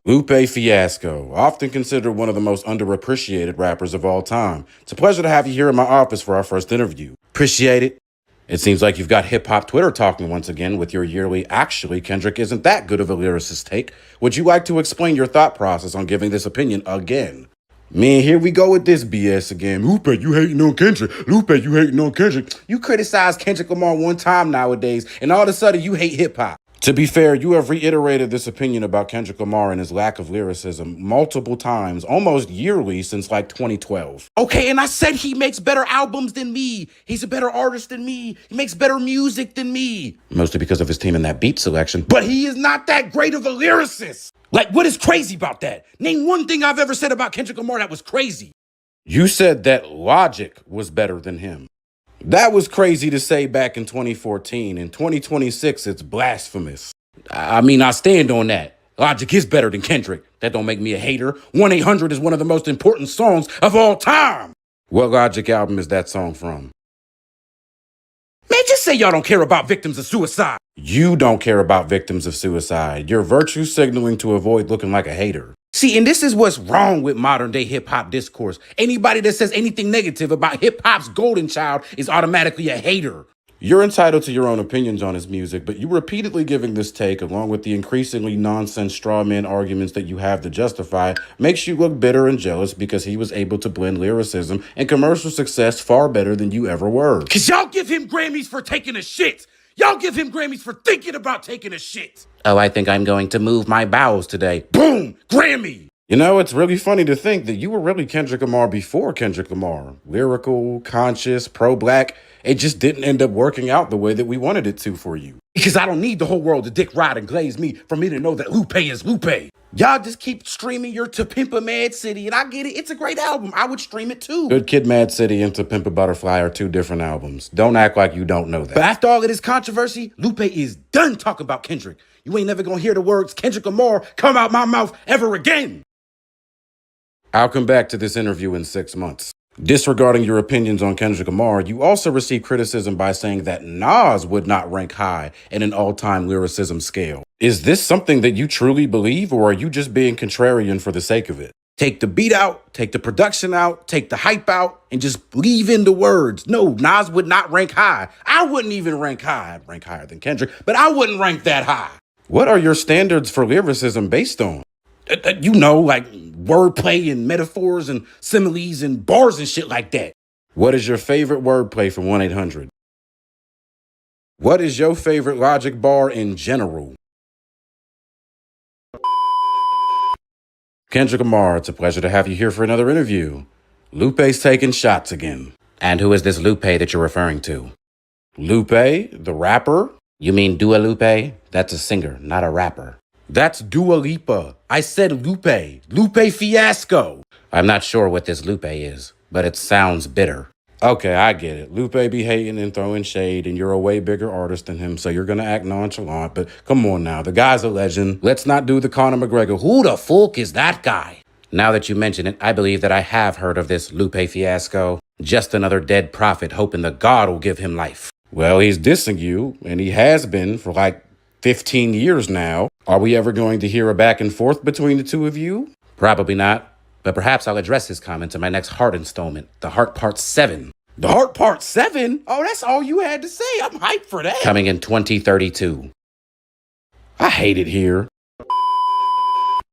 Lupe Fiasco, often considered one of the most underappreciated rappers of all time. It's a pleasure to have you here in my office for our first interview. Appreciate it. It seems like you've got hip-hop Twitter talking once again with your yearly "Actually, Kendrick isn't that good of a lyricist" take. Would you like to explain your thought process on giving this opinion again? Man, here we go with this BS again. Lupe, you hating on Kendrick. Lupe, you hating on Kendrick. You criticize Kendrick Lamar one time nowadays, and all of a sudden you hate hip-hop. To be fair, you have reiterated this opinion about Kendrick Lamar and his lack of lyricism multiple times, almost yearly since like 2012. Okay, and I said he makes better albums than me. He's a better artist than me. He makes better music than me. Mostly because of his team and that beat selection. But he is not that great of a lyricist. Like, what is crazy about that? Name one thing I've ever said about Kendrick Lamar that was crazy. You said that Logic was better than him. That was crazy to say back in 2014. In 2026, it's blasphemous. I mean, I stand on that. Logic is better than Kendrick. That don't make me a hater. 1-800 is one of the most important songs of all time. What Logic album is that song from? Man, just say y'all don't care about victims of suicide. You don't care about victims of suicide. You're virtue signaling to avoid looking like a hater. See, and this is what's wrong with modern day hip hop discourse. Anybody that says anything negative about hip hop's golden child is automatically a hater. You're entitled to your own opinions on his music, but you repeatedly giving this take, along with the increasingly nonsense straw man arguments that you have to justify, makes you look bitter and jealous because he was able to blend lyricism and commercial success far better than you ever were. Cause y'all give him Grammys for taking a shit. Y'all give him Grammys for thinking about taking a shit. Oh, I think I'm going to move my bowels today. Boom! Grammy! You know, it's really funny to think that you were really Kendrick Lamar before Kendrick Lamar. Lyrical, conscious, pro-black. It just didn't end up working out the way that we wanted it to for you. Because I don't need the whole world to dick ride and glaze me for me to know that Lupe is Lupe. Y'all just keep streaming your To Pimp a Mad City, and I get it. It's a great album. I would stream it too. Good Kid, Mad City and To Pimp a Butterfly are two different albums. Don't act like you don't know that. But after all of this controversy, Lupe is done talking about Kendrick. You ain't never gonna hear the words Kendrick Lamar come out my mouth ever again. I'll come back to this interview in 6 months. Disregarding your opinions on Kendrick Lamar, you also received criticism by saying that Nas would not rank high in an all-time lyricism scale. Is this something that you truly believe, or are you just being contrarian for the sake of it? Take the beat out, take the production out, take the hype out, and just leave in the words. No, Nas would not rank high. I wouldn't even rank high. I'd rank higher than Kendrick, but I wouldn't rank that high. What are your standards for lyricism based on? You know, like wordplay and metaphors and similes and bars and shit like that. What is your favorite wordplay from 1-800? What is your favorite Logic bar in general? Kendrick Lamar, it's a pleasure to have you here for another interview. Lupe's taking shots again. And who is this Lupe that you're referring to? Lupe, the rapper? You mean Dua Lupe? That's a singer, not a rapper. That's Dua Lipa. I said Lupe. Lupe Fiasco. I'm not sure what this Lupe is, but it sounds bitter. Okay, I get it. Lupe be hating and throwing shade, and you're a way bigger artist than him, so you're gonna act nonchalant, but come on now, the guy's a legend. Let's not do the Conor McGregor. Who the fuck is that guy? Now that you mention it, I believe that I have heard of this Lupe Fiasco. Just another dead prophet hoping the God will give him life. Well, he's dissing you, and he has been for like 15 years now. Are we ever going to hear a back and forth between the two of you? Probably not, but perhaps I'll address his comments in my next Heart installment, The Heart Part 7. The Heart Part 7? Oh, that's all you had to say. I'm hyped for that. Coming in 2032. I hate it here.